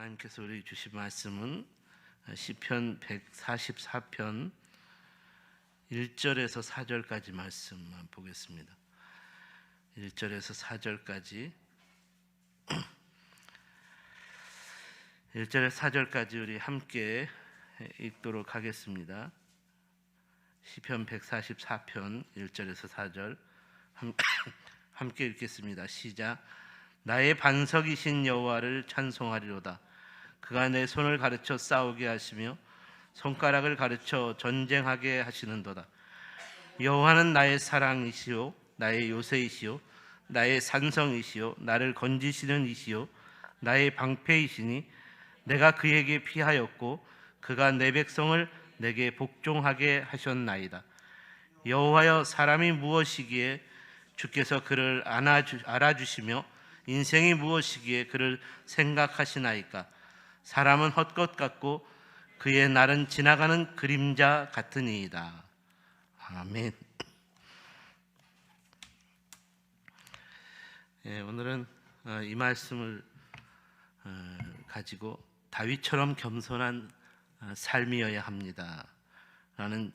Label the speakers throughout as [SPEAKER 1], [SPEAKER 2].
[SPEAKER 1] 하나님께서 우리 주신 말씀은 시편 144편 1절에서 4절까지 말씀만 보겠습니다. 1절에서 4절까지 1절에서 4절까지 우리 함께 읽도록 하겠습니다. 시편 144편 1절에서 4절 함께 읽겠습니다. 시작. 나의 반석이신 여호와를 찬송하리로다. 그가 내 손을 가르쳐 싸우게 하시며 손가락을 가르쳐 전쟁하게 하시는도다. 여호와는 나의 사랑이시요 나의 요새이시요 나의 산성이시요 나를 건지시는 이시요 나의 방패이시니 내가 그에게 피하였고 그가 내 백성을 내게 복종하게 하셨나이다. 여호와여, 사람이 무엇이기에 주께서 그를 알아주시며 인생이 무엇이기에 그를 생각하시나이까. 사람은 헛것 같고 그의 날은 지나가는 그림자 같으니이다. 아멘. 오늘은 이 말씀을 가지고 다윗처럼 겸손한 삶이어야 합니다 라는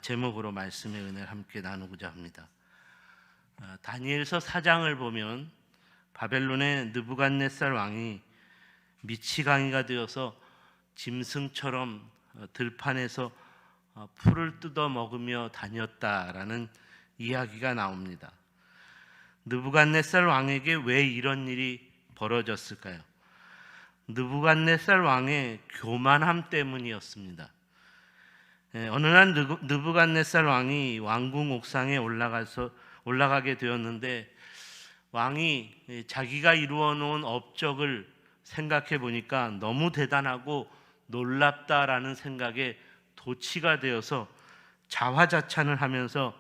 [SPEAKER 1] 제목으로 말씀의 은혜를 함께 나누고자 합니다. 다니엘서 4장을 보면 바벨론의 느부갓네살 왕이 미치광이가 되어서 짐승처럼 들판에서 풀을 뜯어 먹으며 다녔다라는 이야기가 나옵니다. 느부갓네살 왕에게 왜 이런 일이 벌어졌을까요? 느부갓네살 왕의 교만함 때문이었습니다. 어느 날 느부갓네살 왕이 왕궁 옥상에 올라가게 되었는데 왕이 자기가 이루어 놓은 업적을 생각해 보니까 너무 대단하고 놀랍다라는 생각에 도취가 되어서 자화자찬을 하면서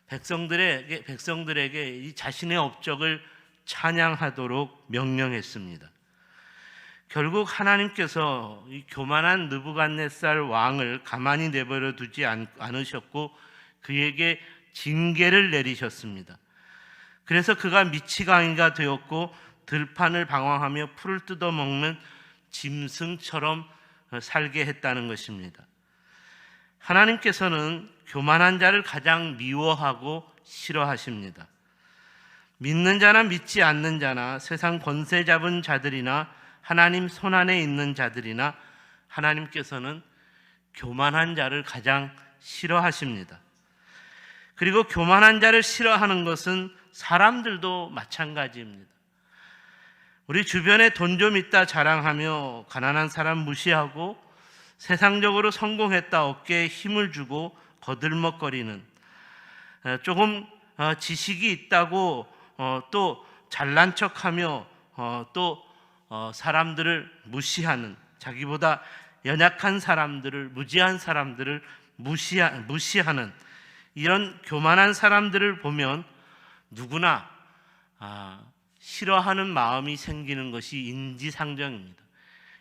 [SPEAKER 1] 백성들에게 이 자신의 업적을 찬양하도록 명령했습니다. 결국 하나님께서 이 교만한 느부갓네살 왕을 가만히 내버려 두지 않으셨고 그에게 징계를 내리셨습니다. 그래서 그가 미치광이가 되었고 들판을 방황하며 풀을 뜯어먹는 짐승처럼 살게 했다는 것입니다. 하나님께서는 교만한 자를 가장 미워하고 싫어하십니다. 믿는 자나 믿지 않는 자나 세상 권세 잡은 자들이나 하나님 손안에 있는 자들이나 하나님께서는 교만한 자를 가장 싫어하십니다. 그리고 교만한 자를 싫어하는 것은 사람들도 마찬가지입니다. 우리 주변에 돈 좀 있다 자랑하며 가난한 사람 무시하고 세상적으로 성공했다 어깨에 힘을 주고 거들먹거리는, 조금 지식이 있다고 또 잘난 척하며 또 사람들을 무시하는, 자기보다 연약한 사람들을, 무지한 사람들을 무시하는 이런 교만한 사람들을 보면 누구나 싫어하는 마음이 생기는 것이 인지상정입니다.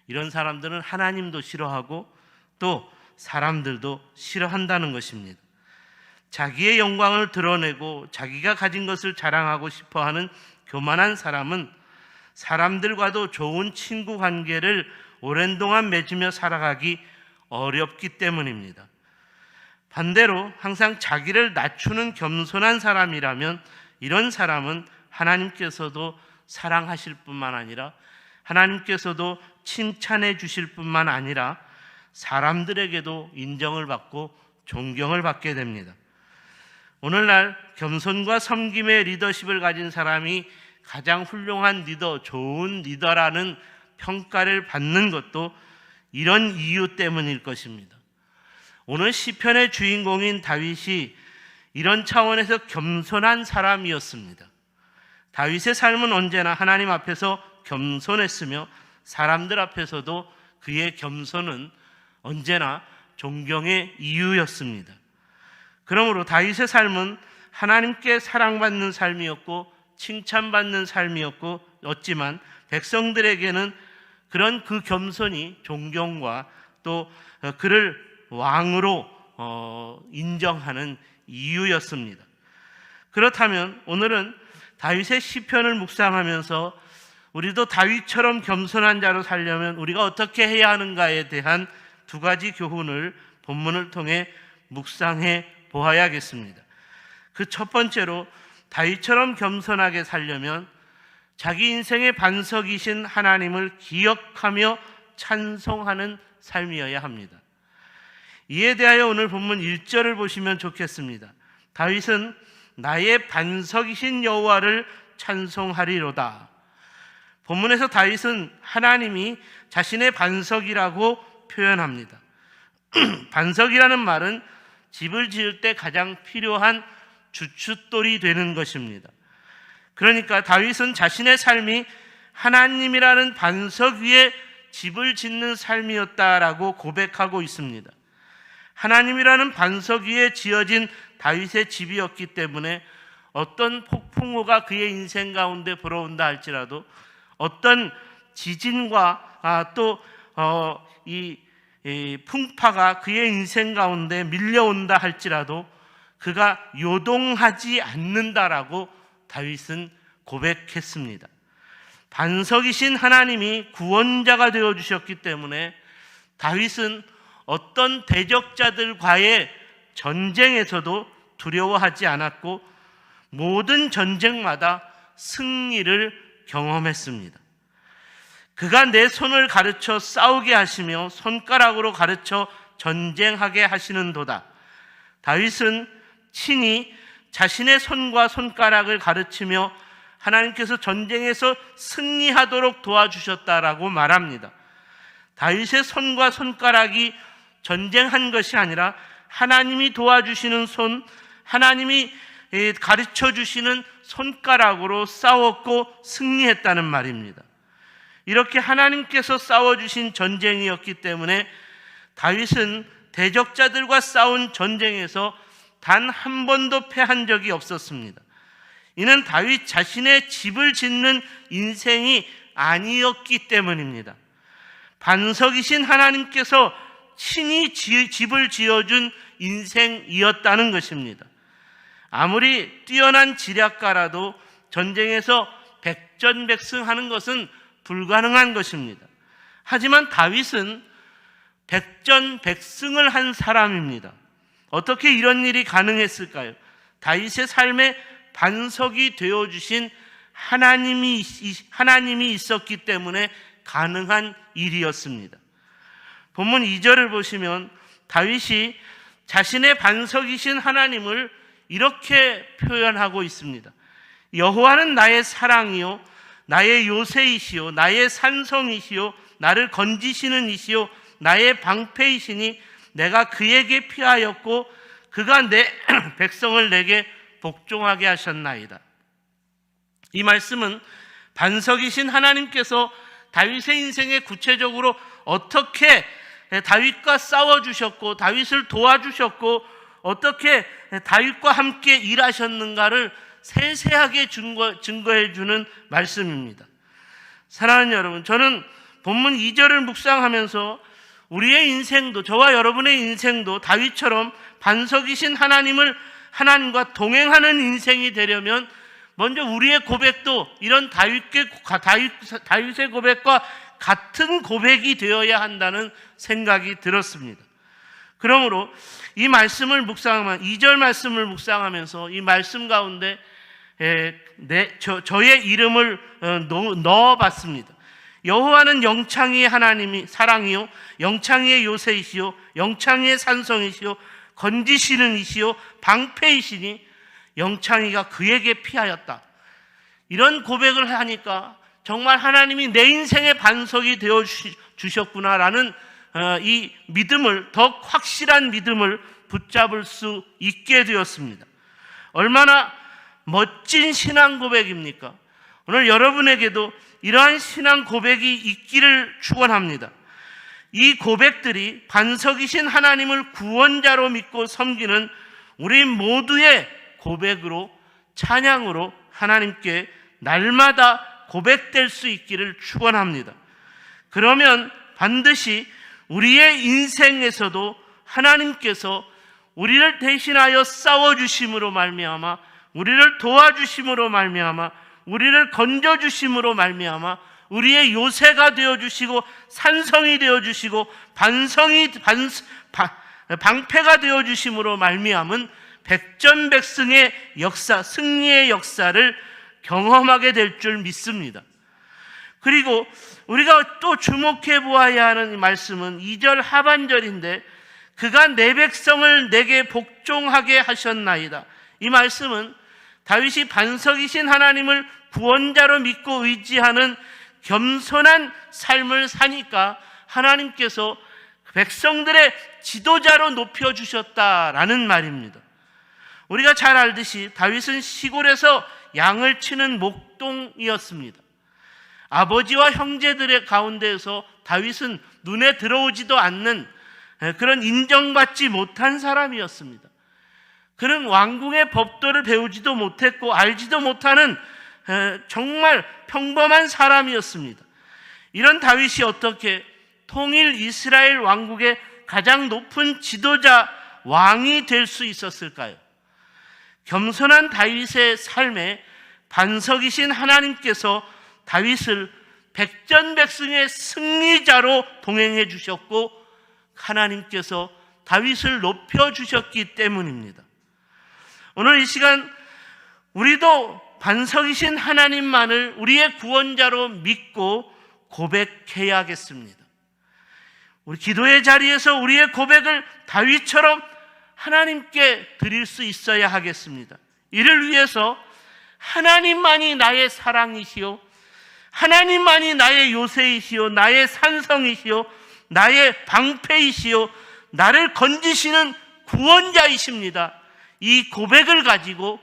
[SPEAKER 1] 이런 사람들은 하나님도 싫어하고 또 사람들도 싫어한다는 것입니다. 자기의 영광을 드러내고 자기가 가진 것을 자랑하고 싶어하는 교만한 사람은 사람들과도 좋은 친구 관계를 오랜 동안 맺으며 살아가기 어렵기 때문입니다. 반대로 항상 자기를 낮추는 겸손한 사람이라면 이런 사람은 하나님께서도 사랑하실 뿐만 아니라 하나님께서도 칭찬해 주실 뿐만 아니라 사람들에게도 인정을 받고 존경을 받게 됩니다. 오늘날 겸손과 섬김의 리더십을 가진 사람이 가장 훌륭한 리더, 좋은 리더라는 평가를 받는 것도 이런 이유 때문일 것입니다. 오늘 시편의 주인공인 다윗이 이런 차원에서 겸손한 사람이었습니다. 다윗의 삶은 언제나 하나님 앞에서 겸손했으며 사람들 앞에서도 그의 겸손은 언제나 존경의 이유였습니다. 그러므로 다윗의 삶은 하나님께 사랑받는 삶이었고 칭찬받는 삶이었지만 백성들에게는 그런 그 겸손이 존경과 또 그를 왕으로 인정하는 이유였습니다. 그렇다면 오늘은 다윗의 시편을 묵상하면서 우리도 다윗처럼 겸손한 자로 살려면 우리가 어떻게 해야 하는가에 대한 두 가지 교훈을 본문을 통해 묵상해 보아야겠습니다. 그 첫 번째로 다윗처럼 겸손하게 살려면 자기 인생의 반석이신 하나님을 기억하며 찬송하는 삶이어야 합니다. 이에 대하여 오늘 본문 1절을 보시면 좋겠습니다. 다윗은 나의 반석이신 여호와를 찬송하리로다. 본문에서 다윗은 하나님이 자신의 반석이라고 표현합니다. 반석이라는 말은 집을 지을 때 가장 필요한 주춧돌이 되는 것입니다. 그러니까 다윗은 자신의 삶이 하나님이라는 반석 위에 집을 짓는 삶이었다라고 고백하고 있습니다. 하나님이라는 반석 위에 지어진 다윗의 집이었기 때문에 어떤 폭풍우가 그의 인생 가운데 불어온다 할지라도, 어떤 지진과 이 풍파가 그의 인생 가운데 밀려온다 할지라도 그가 요동하지 않는다라고 다윗은 고백했습니다. 반석이신 하나님이 구원자가 되어주셨기 때문에 다윗은 어떤 대적자들과의 전쟁에서도 두려워하지 않았고 모든 전쟁마다 승리를 경험했습니다. 그가 내 손을 가르쳐 싸우게 하시며 손가락으로 가르쳐 전쟁하게 하시는도다. 다윗은 친히 자신의 손과 손가락을 가르치며 하나님께서 전쟁에서 승리하도록 도와주셨다라고 말합니다. 다윗의 손과 손가락이 전쟁한 것이 아니라 하나님이 도와주시는 손, 하나님이 가르쳐 주시는 손가락으로 싸웠고 승리했다는 말입니다. 이렇게 하나님께서 싸워주신 전쟁이었기 때문에 다윗은 대적자들과 싸운 전쟁에서 단 한 번도 패한 적이 없었습니다. 이는 다윗 자신의 집을 짓는 인생이 아니었기 때문입니다. 반석이신 하나님께서 친히 집을 지어준 인생이었다는 것입니다. 아무리 뛰어난 지략가라도 전쟁에서 백전백승하는 것은 불가능한 것입니다. 하지만 다윗은 백전백승을 한 사람입니다. 어떻게 이런 일이 가능했을까요? 다윗의 삶에 반석이 되어주신 하나님이 있었기 때문에 가능한 일이었습니다. 본문 2절을 보시면 다윗이 자신의 반석이신 하나님을 이렇게 표현하고 있습니다. 여호와는 나의 사랑이요 나의 요새이시요 나의 산성이시요 나를 건지시는 이시요 나의 방패이시니 내가 그에게 피하였고 그가 내 백성을 내게 복종하게 하셨나이다. 이 말씀은 반석이신 하나님께서 다윗의 인생에 구체적으로 어떻게 다윗과 싸워주셨고 다윗을 도와주셨고 어떻게 다윗과 함께 일하셨는가를 세세하게 증거해 주는 말씀입니다. 사랑하는 여러분, 저는 본문 2절을 묵상하면서 우리의 인생도, 저와 여러분의 인생도 다윗처럼 반석이신 하나님과 동행하는 인생이 되려면 먼저 우리의 고백도 이런 다윗의 고백과 같은 고백이 되어야 한다는 생각이 들었습니다. 그러므로 이 말씀을 묵상하면 2절 말씀을 묵상하면서 이 말씀 가운데 저의 이름을 넣어봤습니다. 여호와는 영창이의 하나님이 사랑이요 영창이의 요새이시요 영창이의 산성이시요 건지시는 이시요 방패이시니 영창이가 그에게 피하였다. 이런 고백을 하니까 정말 하나님이 내 인생의 반석이 되어 주셨구나라는 이 믿음을, 더 확실한 믿음을 붙잡을 수 있게 되었습니다. 얼마나 멋진 신앙 고백입니까? 오늘 여러분에게도 이러한 신앙 고백이 있기를 축원합니다. 이 고백들이 반석이신 하나님을 구원자로 믿고 섬기는 우리 모두의 고백으로, 찬양으로 하나님께 날마다 고백될 수 있기를 축원합니다. 그러면 반드시 우리의 인생에서도 하나님께서 우리를 대신하여 싸워주심으로 말미암아, 우리를 도와주심으로 말미암아 우리를 건져주심으로 말미암아 우리의 요새가 되어주시고 산성이 되어주시고 방패가 되어주심으로 말미암은 백전백승의 역사, 승리의 역사를 경험하게 될 줄 믿습니다. 그리고 우리가 또 주목해 보아야 하는 이 말씀은 2절 하반절인데, 그가 내 백성을 내게 복종하게 하셨나이다. 이 말씀은 다윗이 반석이신 하나님을 구원자로 믿고 의지하는 겸손한 삶을 사니까 하나님께서 백성들의 지도자로 높여주셨다라는 말입니다. 우리가 잘 알듯이 다윗은 시골에서 양을 치는 목동이었습니다. 아버지와 형제들의 가운데에서 다윗은 눈에 들어오지도 않는 그런 인정받지 못한 사람이었습니다. 그는 왕궁의 법도를 배우지도 못했고 알지도 못하는 정말 평범한 사람이었습니다. 이런 다윗이 어떻게 통일 이스라엘 왕국의 가장 높은 지도자 왕이 될 수 있었을까요? 겸손한 다윗의 삶에 반석이신 하나님께서 다윗을 백전백승의 승리자로 동행해 주셨고 하나님께서 다윗을 높여주셨기 때문입니다. 오늘 이 시간 우리도 반석이신 하나님만을 우리의 구원자로 믿고 고백해야겠습니다. 우리 기도의 자리에서 우리의 고백을 다윗처럼 하나님께 드릴 수 있어야 하겠습니다. 이를 위해서 하나님만이 나의 사랑이시오, 하나님만이 나의 요새이시오, 나의 산성이시오, 나의 방패이시오, 나를 건지시는 구원자이십니다. 이 고백을 가지고,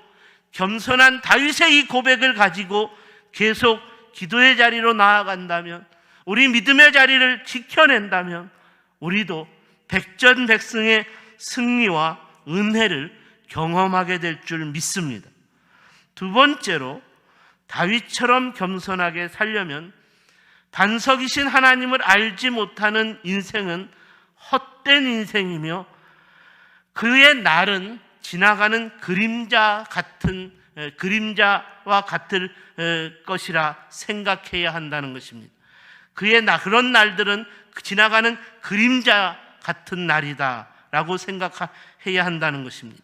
[SPEAKER 1] 겸손한 다윗의 이 고백을 가지고 계속 기도의 자리로 나아간다면, 우리 믿음의 자리를 지켜낸다면 우리도 백전백승의 승리와 은혜를 경험하게 될 줄 믿습니다. 두 번째로, 다윗처럼 겸손하게 살려면 반석이신 하나님을 알지 못하는 인생은 헛된 인생이며 그의 날은 지나가는 그림자와 같을 것이라 생각해야 한다는 것입니다. 그런 날들은 지나가는 그림자 같은 날이다 라고 생각해야 한다는 것입니다.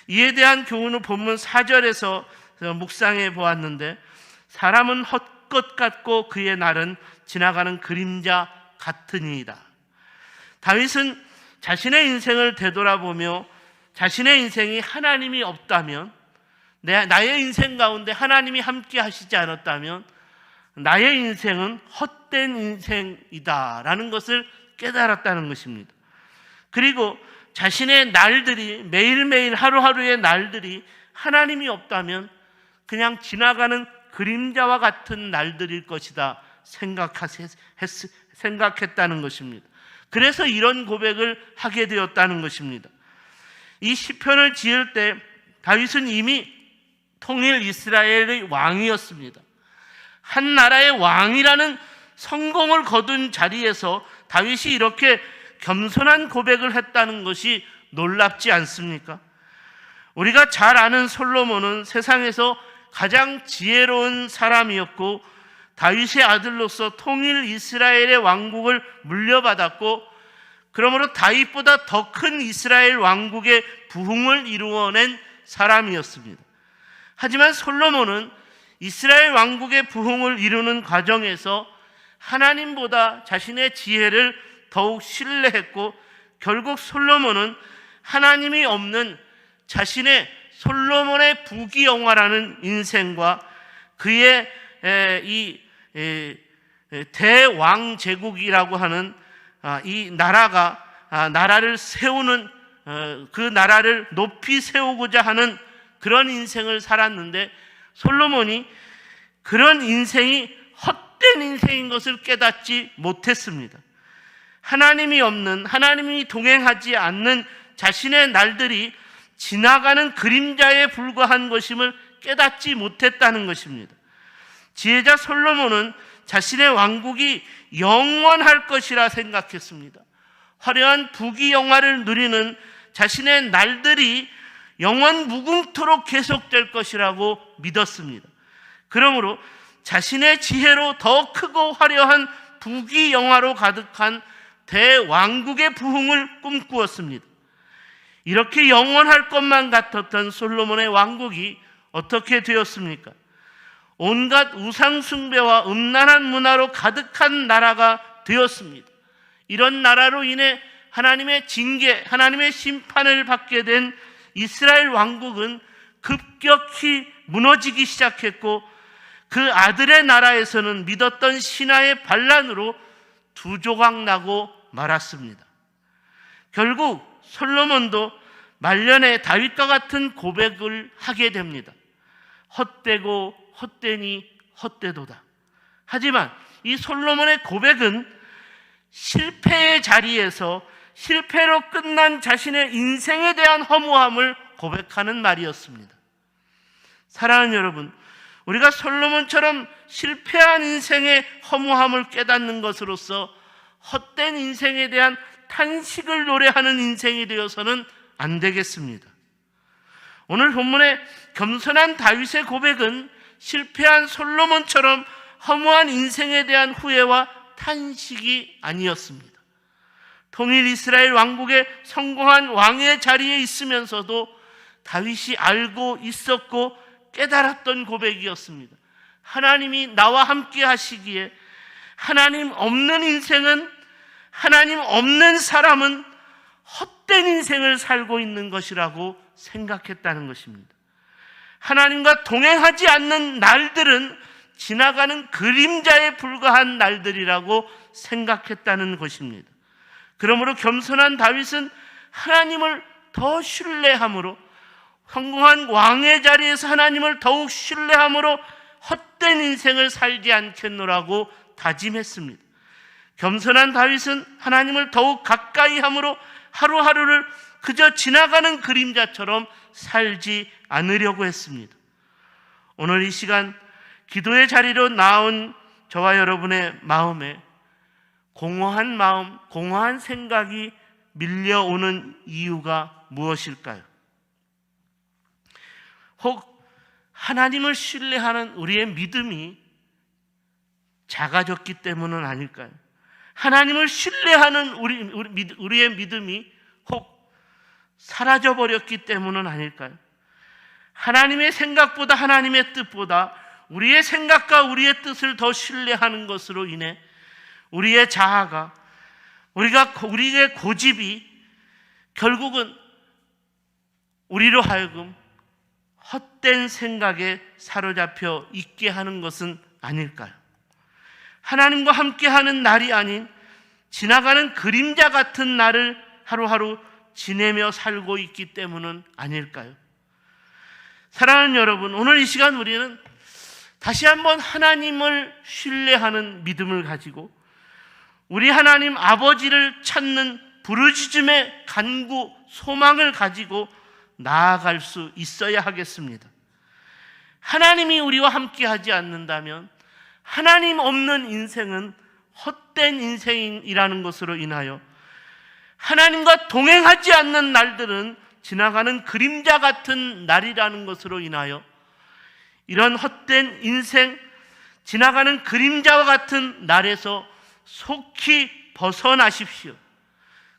[SPEAKER 1] 이에 대한 교훈을 본문 4절에서 묵상해 보았는데, 사람은 헛것 같고 그의 날은 지나가는 그림자 같으니이다. 다윗은 자신의 인생을 되돌아보며 자신의 인생이 하나님이 없다면, 나의 인생 가운데 하나님이 함께 하시지 않았다면 나의 인생은 헛된 인생이다라는 것을 깨달았다는 것입니다. 그리고 자신의 날들이, 매일매일 하루하루의 날들이 하나님이 없다면 그냥 지나가는 그림자와 같은 날들일 것이다 생각했다는 것입니다. 그래서 이런 고백을 하게 되었다는 것입니다. 이 시편을 지을 때 다윗은 이미 통일 이스라엘의 왕이었습니다. 한 나라의 왕이라는 성공을 거둔 자리에서 다윗이 이렇게 겸손한 고백을 했다는 것이 놀랍지 않습니까? 우리가 잘 아는 솔로몬은 세상에서 가장 지혜로운 사람이었고 다윗의 아들로서 통일 이스라엘의 왕국을 물려받았고, 그러므로 다윗보다 더 큰 이스라엘 왕국의 부흥을 이루어낸 사람이었습니다. 하지만 솔로몬은 이스라엘 왕국의 부흥을 이루는 과정에서 하나님보다 자신의 지혜를 더욱 신뢰했고, 결국 솔로몬은 하나님이 없는 자신의 솔로몬의 부귀영화라는 인생과 그의 이 대왕 제국이라고 하는 이 나라를 세우는, 그 나라를 높이 세우고자 하는 그런 인생을 살았는데, 솔로몬이 그런 인생이 헛된 인생인 것을 깨닫지 못했습니다. 하나님이 없는, 하나님이 동행하지 않는 자신의 날들이 지나가는 그림자에 불과한 것임을 깨닫지 못했다는 것입니다. 지혜자 솔로몬은 자신의 왕국이 영원할 것이라 생각했습니다. 화려한 부귀영화를 누리는 자신의 날들이 영원 무궁토록 계속될 것이라고 믿었습니다. 그러므로 자신의 지혜로 더 크고 화려한 부귀영화로 가득한 대왕국의 부흥을 꿈꾸었습니다. 이렇게 영원할 것만 같았던 솔로몬의 왕국이 어떻게 되었습니까? 온갖 우상 숭배와 음란한 문화로 가득한 나라가 되었습니다. 이런 나라로 인해 하나님의 징계, 하나님의 심판을 받게 된 이스라엘 왕국은 급격히 무너지기 시작했고, 그 아들의 나라에서는 믿었던 신하의 반란으로 두 조각 나고 말았습니다. 결국 솔로몬도 말년에 다윗과 같은 고백을 하게 됩니다. 헛되고 헛되니 헛되도다. 하지만 이 솔로몬의 고백은 실패의 자리에서 실패로 끝난 자신의 인생에 대한 허무함을 고백하는 말이었습니다. 사랑하는 여러분, 우리가 솔로몬처럼 실패한 인생의 허무함을 깨닫는 것으로서 헛된 인생에 대한 탄식을 노래하는 인생이 되어서는 안 되겠습니다. 오늘 본문의 겸손한 다윗의 고백은 실패한 솔로몬처럼 허무한 인생에 대한 후회와 탄식이 아니었습니다. 통일 이스라엘 왕국의 성공한 왕의 자리에 있으면서도 다윗이 알고 있었고 깨달았던 고백이었습니다. 하나님이 나와 함께 하시기에 하나님 없는 인생은, 하나님 없는 사람은 헛된 인생을 살고 있는 것이라고 생각했다는 것입니다. 하나님과 동행하지 않는 날들은 지나가는 그림자에 불과한 날들이라고 생각했다는 것입니다. 그러므로 겸손한 다윗은 하나님을 더 신뢰함으로, 성공한 왕의 자리에서 하나님을 더욱 신뢰함으로 헛된 인생을 살지 않겠노라고 다짐했습니다. 겸손한 다윗은 하나님을 더욱 가까이 함으로 하루하루를 그저 지나가는 그림자처럼 살지 않으려고 했습니다. 오늘 이 시간 기도의 자리로 나온 저와 여러분의 마음에 공허한 마음, 공허한 생각이 밀려오는 이유가 무엇일까요? 혹 하나님을 신뢰하는 우리의 믿음이 작아졌기 때문은 아닐까요? 하나님을 신뢰하는 우리의 믿음이 혹 사라져버렸기 때문은 아닐까요? 하나님의 생각보다, 하나님의 뜻보다 우리의 생각과 우리의 뜻을 더 신뢰하는 것으로 인해 우리의 자아가, 우리의 고집이 결국은 우리로 하여금 헛된 생각에 사로잡혀 있게 하는 것은 아닐까요? 하나님과 함께하는 날이 아닌 지나가는 그림자 같은 날을 하루하루 지내며 살고 있기 때문은 아닐까요? 사랑하는 여러분, 오늘 이 시간 우리는 다시 한번 하나님을 신뢰하는 믿음을 가지고 우리 하나님 아버지를 찾는 부르짖음의 간구, 소망을 가지고 나아갈 수 있어야 하겠습니다. 하나님이 우리와 함께하지 않는다면 하나님 없는 인생은 헛된 인생이라는 것으로 인하여 하나님과 동행하지 않는 날들은 지나가는 그림자 같은 날이라는 것으로 인하여 이런 헛된 인생, 지나가는 그림자와 같은 날에서 속히 벗어나십시오.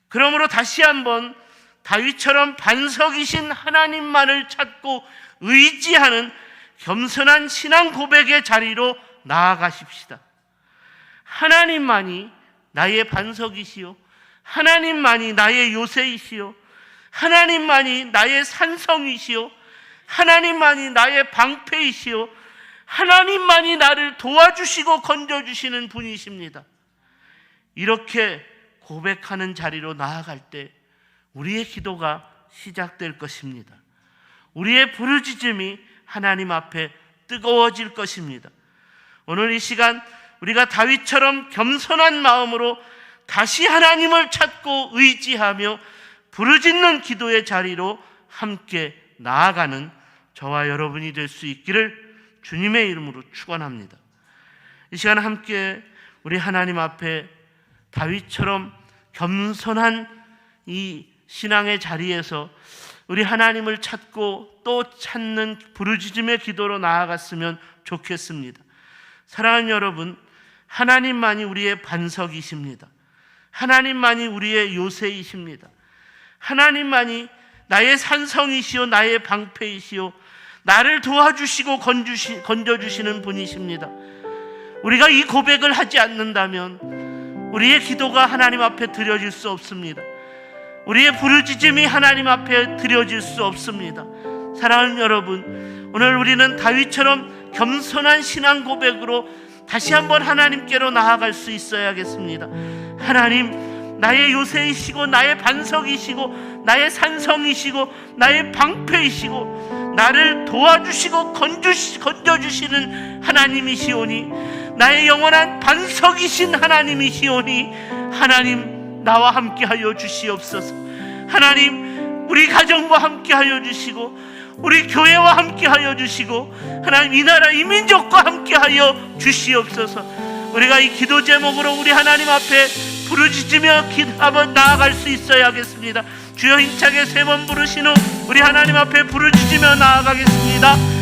[SPEAKER 1] 그러므로 다시 한번 다윗처럼 반석이신 하나님만을 찾고 의지하는 겸손한 신앙 고백의 자리로 나아가십시다. 하나님만이 나의 반석이시요, 하나님만이 나의 요새이시요, 하나님만이 나의 산성이시요, 하나님만이 나의 방패이시요, 하나님만이 나를 도와주시고 건져주시는 분이십니다. 이렇게 고백하는 자리로 나아갈 때 우리의 기도가 시작될 것입니다. 우리의 부르짖음이 하나님 앞에 뜨거워질 것입니다. 오늘 이 시간 우리가 다윗처럼 겸손한 마음으로 다시 하나님을 찾고 의지하며 부르짖는 기도의 자리로 함께 나아가는 저와 여러분이 될 수 있기를 주님의 이름으로 축원합니다. 이 시간 함께 우리 하나님 앞에 다윗처럼 겸손한 이 신앙의 자리에서 우리 하나님을 찾고 또 찾는 부르짖음의 기도로 나아갔으면 좋겠습니다. 사랑하는 여러분, 하나님만이 우리의 반석이십니다. 하나님만이 우리의 요새이십니다. 하나님만이 나의 산성이시요 나의 방패이시요 나를 도와주시고 건져주시는 분이십니다. 우리가 이 고백을 하지 않는다면 우리의 기도가 하나님 앞에 드려질 수 없습니다. 우리의 부르짖음이 하나님 앞에 드려질 수 없습니다. 사랑하는 여러분, 오늘 우리는 다윗처럼 겸손한 신앙 고백으로 다시 한번 하나님께로 나아갈 수 있어야겠습니다. 하나님, 나의 요새이시고 나의 반석이시고 나의 산성이시고 나의 방패이시고 나를 도와주시고 건져주시는 하나님이시오니, 나의 영원한 반석이신 하나님이시오니, 하나님 나와 함께하여 주시옵소서. 하나님, 우리 가정과 함께하여 주시고 우리 교회와 함께하여 주시고 하나님 이 나라 이 민족과 함께하여 주시옵소서. 우리가 이 기도 제목으로 우리 하나님 앞에 부르짖으며 나아갈 수 있어야겠습니다. 주여 힘차게 3번 부르신 후 우리 하나님 앞에 부르짖으며 나아가겠습니다.